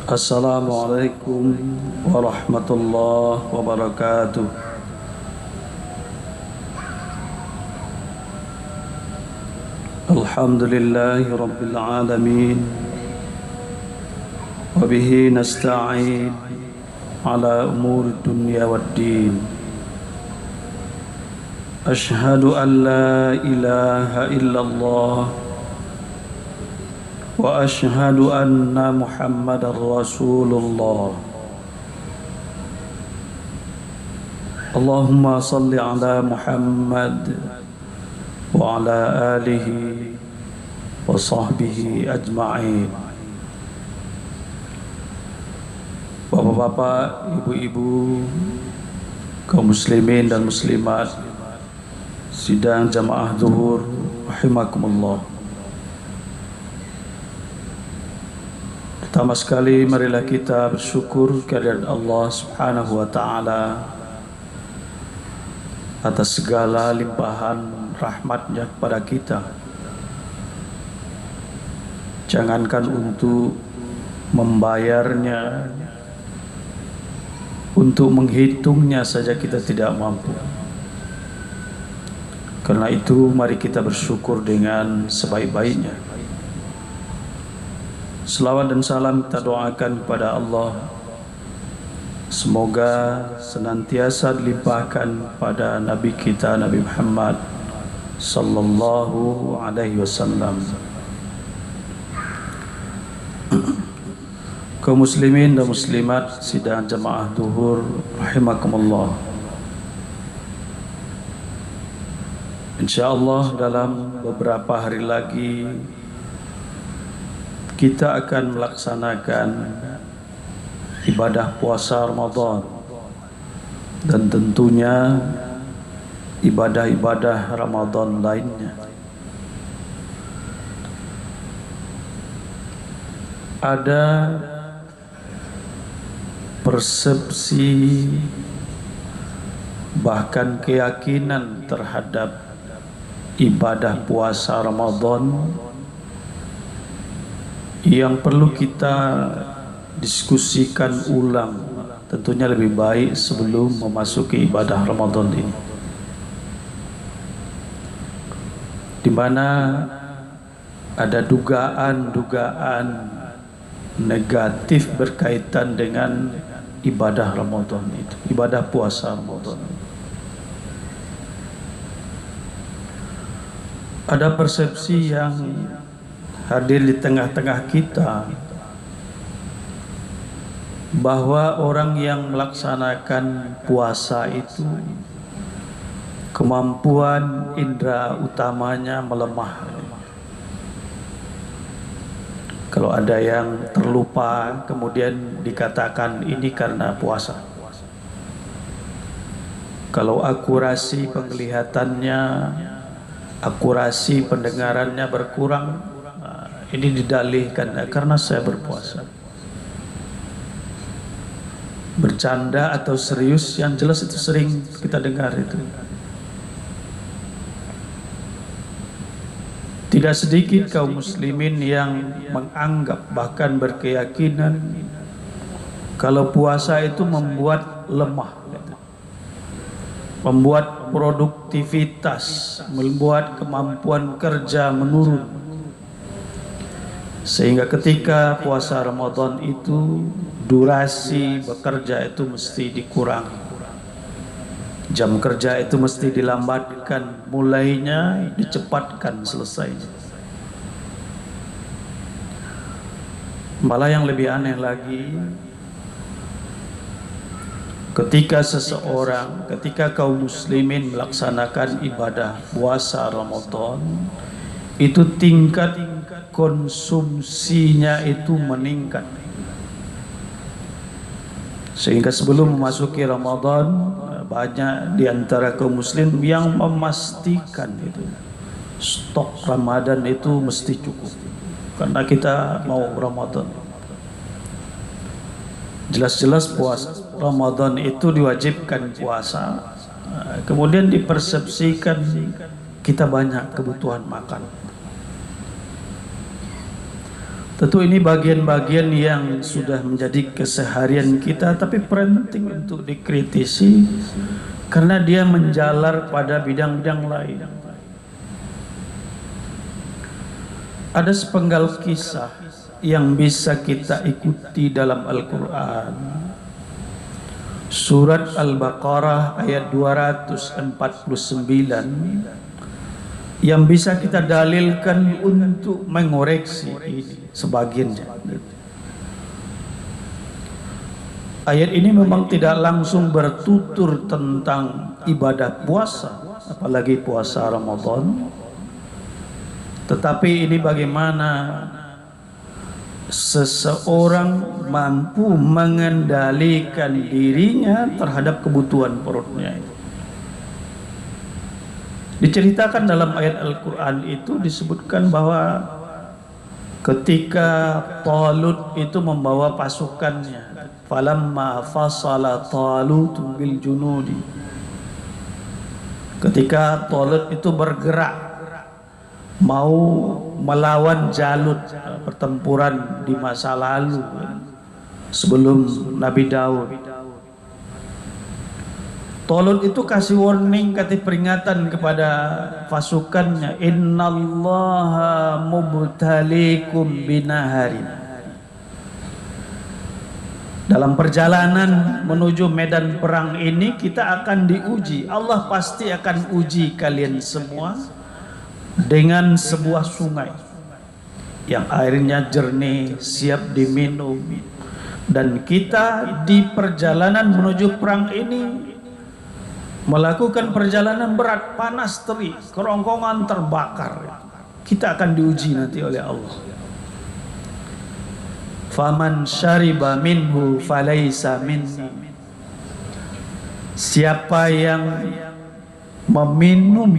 Assalamualaikum warahmatullahi wabarakatuh. Alhamdulillahi rabbil alamin. Wabihi nasta'in ala umuri dunya waddin. Ashhadu an la ilaha illallah wa ashhadu anna Muhammadar Rasulullah. Allahumma salli ala Muhammad wa ala alihi wa sahbihi ajma'in. Bapak-bapak, ibu-ibu, kaum muslimin dan muslimat sidang jamaah zuhur rahimakumullah. Pertama sekali marilah kita bersyukur kehadirat Allah Subhanahu wa taala atas segala limpahan rahmatnya kepada kita. Jangankan untuk membayarnya, untuk menghitungnya saja kita tidak mampu. Karena itu mari kita bersyukur dengan sebaik-baiknya. Selawat dan salam kita doakan kepada Allah, semoga senantiasa dilimpahkan pada Nabi kita Nabi Muhammad sallallahu alaihi wasallam. Kaum muslimin dan muslimat sidang jamaah zuhur rahimakumullah. Insyaallah dalam beberapa hari lagi kita akan melaksanakan ibadah puasa Ramadan dan tentunya ibadah-ibadah Ramadan lainnya. Ada persepsi bahkan keyakinan terhadap ibadah puasa Ramadan yang perlu kita diskusikan ulang, tentunya lebih baik sebelum memasuki ibadah Ramadan ini, di mana ada dugaan-dugaan negatif berkaitan dengan ibadah Ramadan itu, ibadah puasa Ramadan. Ada persepsi yang hadir di tengah-tengah kita bahwa orang yang melaksanakan puasa itu kemampuan indera utamanya melemah. Kalau ada yang terlupa kemudian dikatakan ini karena puasa. Kalau akurasi penglihatannya, akurasi pendengarannya berkurang, ini didalihkan karena saya berpuasa. Bercanda atau serius, yang jelas itu sering kita dengar itu. Tidak sedikit kaum muslimin yang menganggap bahkan berkeyakinan kalau puasa itu membuat lemah, membuat produktivitas, membuat kemampuan kerja menurun. Sehingga ketika puasa Ramadan itu durasi bekerja itu mesti dikurangi, jam kerja itu mesti dilambatkan mulainya, dicepatkan selesainya. Malah yang lebih aneh lagi, ketika seseorang, ketika kaum muslimin melaksanakan ibadah puasa Ramadan, itu tingkat konsumsinya itu meningkat. Sehingga sebelum memasuki Ramadan, banyak di antara kaum muslim yang memastikan itu stok Ramadan itu mesti cukup, karena kita mau Ramadan. Jelas-jelas puasa Ramadan itu diwajibkan puasa, kemudian dipersepsikan kita banyak kebutuhan makan. Tentu ini bagian-bagian yang sudah menjadi keseharian kita, tapi penting untuk dikritisi karena dia menjalar pada bidang-bidang lain. Ada sepenggal kisah yang bisa kita ikuti dalam Al-Quran. Surat Al-Baqarah ayat 249 yang bisa kita dalilkan untuk mengoreksi ini sebagiannya. Ayat ini memang tidak langsung bertutur tentang ibadah puasa, apalagi puasa Ramadan, tetapi ini bagaimana seseorang mampu mengendalikan dirinya terhadap kebutuhan perutnya. Diceritakan dalam ayat Al-Quran itu disebutkan bahwa ketika Talut itu membawa pasukannya, falamma fasala Talut bil junudi, ketika Talut itu bergerak mau melawan Jalut, pertempuran di masa lalu sebelum Nabi Daud, Talut itu kasih warning, kasih peringatan kepada pasukannya, innallaha mubtalikum binaharin. Dalam perjalanan menuju medan perang ini kita akan diuji. Allah pasti akan uji kalian semua dengan sebuah sungai yang airnya jernih, siap diminum. Dan kita di perjalanan menuju perang ini melakukan perjalanan berat, panas terik, kerongkongan terbakar. Kita akan diuji nanti oleh Allah. Faman syariba minhu falaysa minni. Siapa yang meminum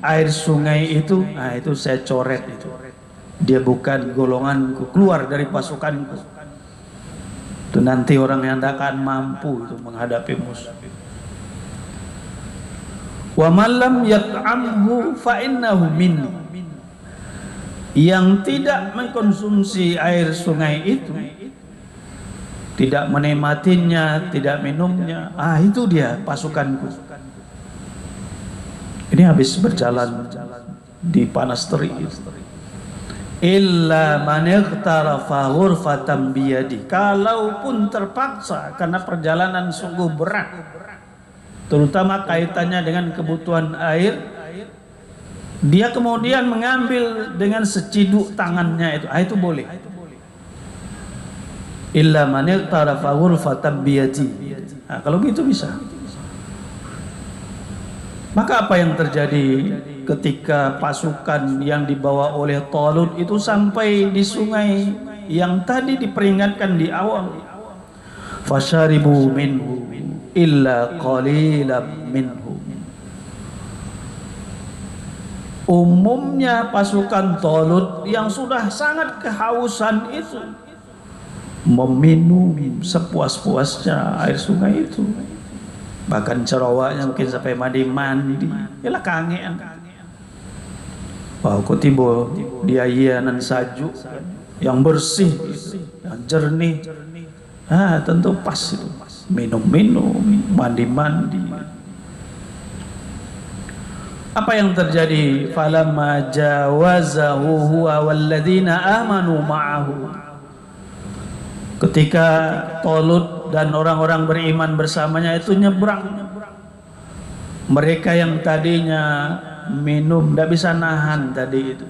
air sungai itu, nah itu saya coret itu. Dia bukan golonganku, keluar dari pasukanku. Itu nanti orang yang tidak akan mampu itu menghadapi musuh. Wa man lam yat'amhu fa innahu minni. Yang tidak mengkonsumsi air sungai itu, tidak menikmatinya, tidak minumnya, itu dia pasukanku. Ini habis berjalan di panas terik. Illa man ightarafa ghurfatan biyadi. Kalaupun terpaksa karena perjalanan sungguh berat, terutama kaitannya dengan kebutuhan air, dia kemudian mengambil dengan seciduk tangannya itu boleh. Illa man iqtarafa ghurfatan biyadi. Kalau begitu bisa. Maka apa yang terjadi ketika pasukan yang dibawa oleh Talut itu sampai di sungai yang tadi diperingatkan di awal? Fasyaribu minhu illa qalilan minhu. Umumnya pasukan Talut yang sudah sangat kehausan itu meminum sepuas-puasnya air sungai itu. Bahkan cerawaknya mungkin sampai mandi-mandi. Yalah kangean. Wah, kok tiba dia hianan sajuk yang bersih, yang jernih. Tentu pas itu. Minum-minum, mandi-mandi. Apa yang terjadi? Falamma jawazahu huwa walladzina amanu ma'ahu. Ketika Talut dan orang-orang beriman bersamanya itu nyebrang, mereka yang tadinya minum tidak bisa nahan tadi itu.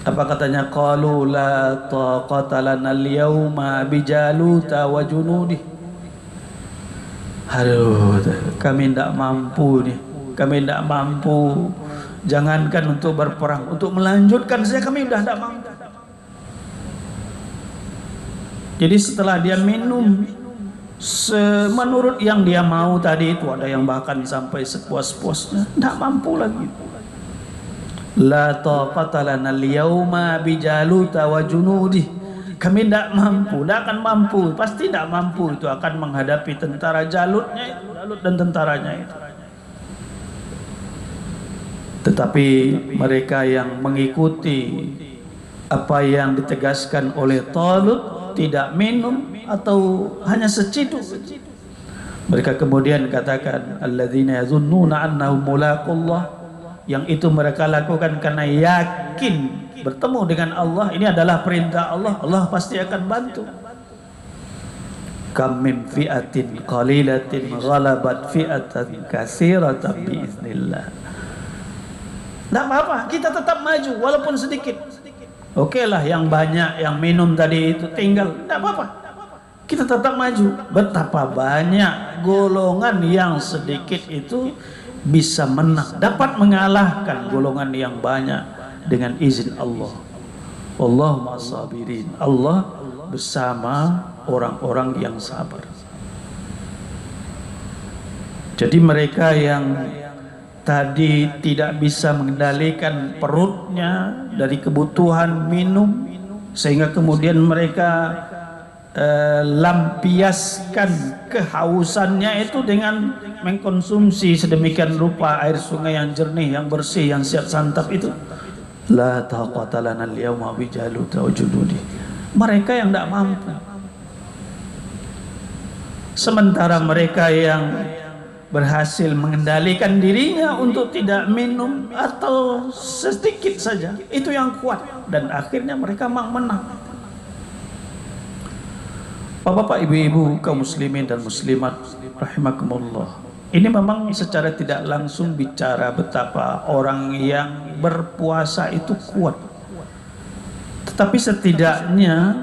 Apa katanya? Qalu la taqata lana al-yawma bijaluta wa junudi. Aduh, kami tidak mampu nih. Kami tidak mampu. Jangankan untuk berperang, untuk melanjutkan saja kami sudah tidak mampu. Jadi setelah dia minum menurut yang dia mau tadi itu, ada yang bahkan sampai sepuas-puasnya, tidak mampu lagi. La taqata lana al-yawma bijaluta wa junudi. Kami tidak mampu, tidak akan mampu, pasti tidak mampu itu akan menghadapi tentara Jalutnya itu, Jalut dan tentaranya itu. Tetapi mereka yang mengikuti apa yang ditegaskan oleh Talut, tidak minum atau hanya seciduk. Mereka kemudian katakan, alladzina yazunnuna annahum mulaqullah, yang itu mereka lakukan karena yakin bertemu dengan Allah. Ini adalah perintah Allah, Allah pasti akan bantu. Kam min fi'atin qalilatin ghalabat fi'atan katsiratan biiznillah. Tidak apa-apa, kita tetap maju walaupun sedikit. Oke lah, yang banyak yang minum tadi itu tinggal, tidak apa-apa, kita tetap maju. Betapa banyak golongan yang sedikit itu bisa menang, dapat mengalahkan golongan yang banyak dengan izin Allah. Wallahu ma'as-sabirin. Allah bersama orang-orang yang sabar. Jadi mereka yang tadi tidak bisa mengendalikan perutnya dari kebutuhan minum, sehingga kemudian mereka lampiaskan kehausannya itu dengan mengkonsumsi sedemikian rupa air sungai yang jernih, yang bersih, yang siap santap itu. La taqata lana al-yawma bi jalut wa juludi. Mereka yang tidak mampu. Sementara mereka yang berhasil mengendalikan dirinya untuk tidak minum atau sedikit saja, itu yang kuat, dan akhirnya mereka menang. Bapak-bapak, ibu-ibu, kaum muslimin dan muslimat rahimakumullah, ini memang secara tidak langsung bicara betapa orang yang berpuasa itu kuat. Tetapi setidaknya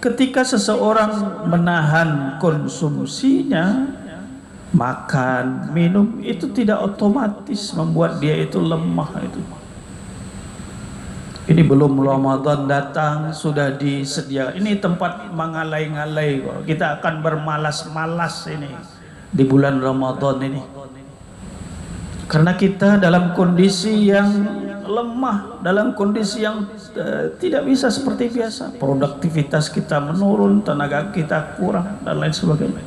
ketika seseorang menahan konsumsinya, makan, minum, itu tidak otomatis membuat dia itu lemah itu. Ini belum Ramadan datang sudah disediakan. Ini tempat mengalai-ngalai. Kita akan bermalas-malas ini di bulan Ramadan ini. Karena kita dalam kondisi yang lemah, dalam kondisi yang tidak bisa seperti biasa. Produktivitas kita menurun, tenaga kita kurang, dan lain sebagainya.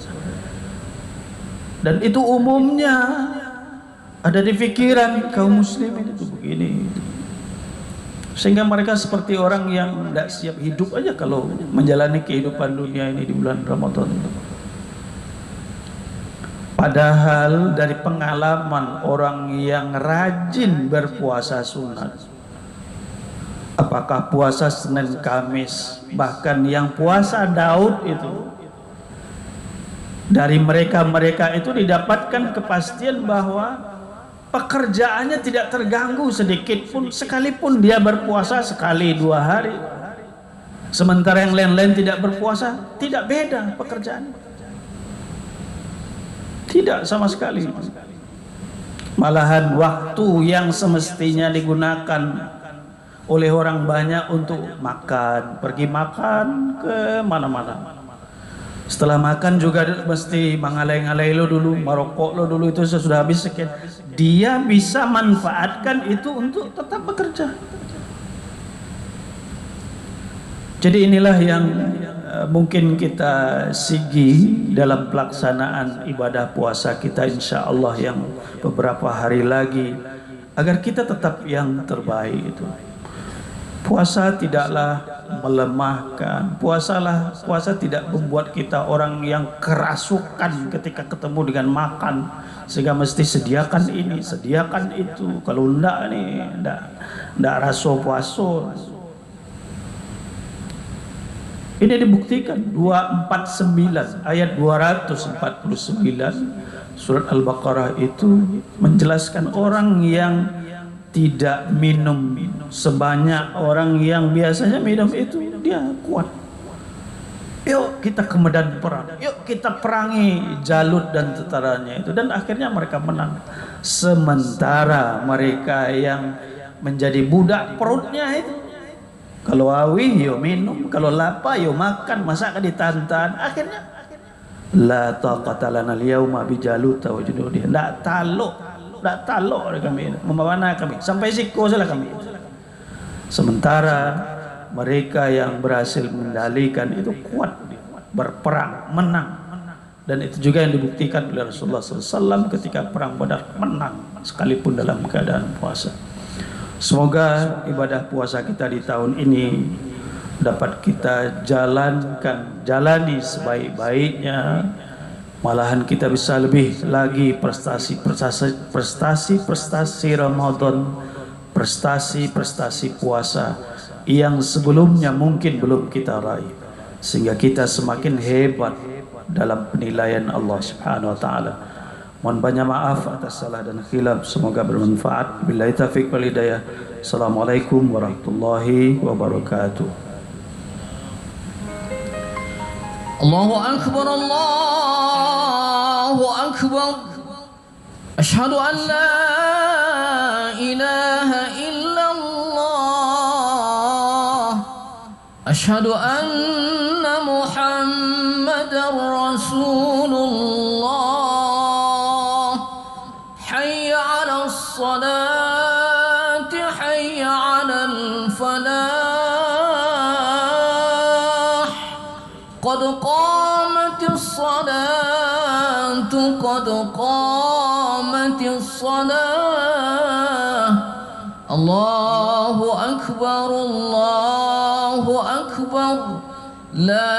Dan itu umumnya ada di pikiran kaum muslimin itu begini. Sehingga mereka seperti orang yang tidak siap hidup aja kalau menjalani kehidupan dunia ini di bulan Ramadan itu. Padahal dari pengalaman orang yang rajin berpuasa sunat, apakah puasa Senin Kamis, bahkan yang puasa Daud itu, dari mereka itu didapatkan kepastian bahwa pekerjaannya tidak terganggu sedikit pun, sekalipun dia berpuasa sekali 2 hari. Sementara yang lain-lain tidak berpuasa, tidak beda pekerjaan. Tidak sama sekali. Malahan waktu yang semestinya digunakan oleh orang banyak untuk makan, pergi makan ke mana-mana. Setelah makan juga mesti mengalai-ngalai lo dulu, merokok lo dulu, itu sudah habis sekian. Dia bisa manfaatkan itu untuk tetap bekerja. Jadi inilah yang mungkin kita sigi dalam pelaksanaan ibadah puasa kita, insya Allah yang beberapa hari lagi, agar kita tetap yang terbaik itu. Puasa tidaklah melemahkan, puasa tidak membuat kita orang yang kerasukan ketika ketemu dengan makan, sehingga mesti sediakan ini, sediakan itu, kalau enggak nih enggak raso puasa. Ini dibuktikan 249 ayat 249 surat Al-Baqarah itu menjelaskan orang yang tidak minum sebanyak orang yang biasanya minum itu, dia kuat. Yuk kita ke medan perang, yuk kita perangi Jalut dan tentaranya itu, dan akhirnya mereka menang. Sementara mereka yang menjadi budak perutnya itu, kalau awih yo minum, kalau lapar yo makan, masa kan ditantan. Akhirnya la taqata lana al-yawma bi Jalut wa junudih. Enggak taluk kami, membawana kami sampai siko salah kami. Sementara mereka yang berhasil mengendalikan itu kuat, berperang, menang. Dan itu juga yang dibuktikan oleh Rasulullah SAW ketika perang Badar, menang sekalipun dalam keadaan puasa. Semoga ibadah puasa kita di tahun ini dapat kita jalani sebaik-baiknya. Malahan kita bisa lebih lagi prestasi Ramadan, prestasi puasa yang sebelumnya mungkin belum kita raih, sehingga kita semakin hebat dalam penilaian Allah Subhanahu wa taala. Mohon banyak maaf atas salah dan khilaf, semoga bermanfaat. Billahi taufiq wal hidayah. Assalamualaikum warahmatullahi wabarakatuh. Allahu akbar, Allahu akbar. Asyhadu an la ilaha illallah. Asyhadu anna Muhammadar Rasulullah. Hayya 'alas salati, hayya 'alal falah. Qad qamatis salatu, qad qamatis salah. Allahu akbar, Allahu akbar. La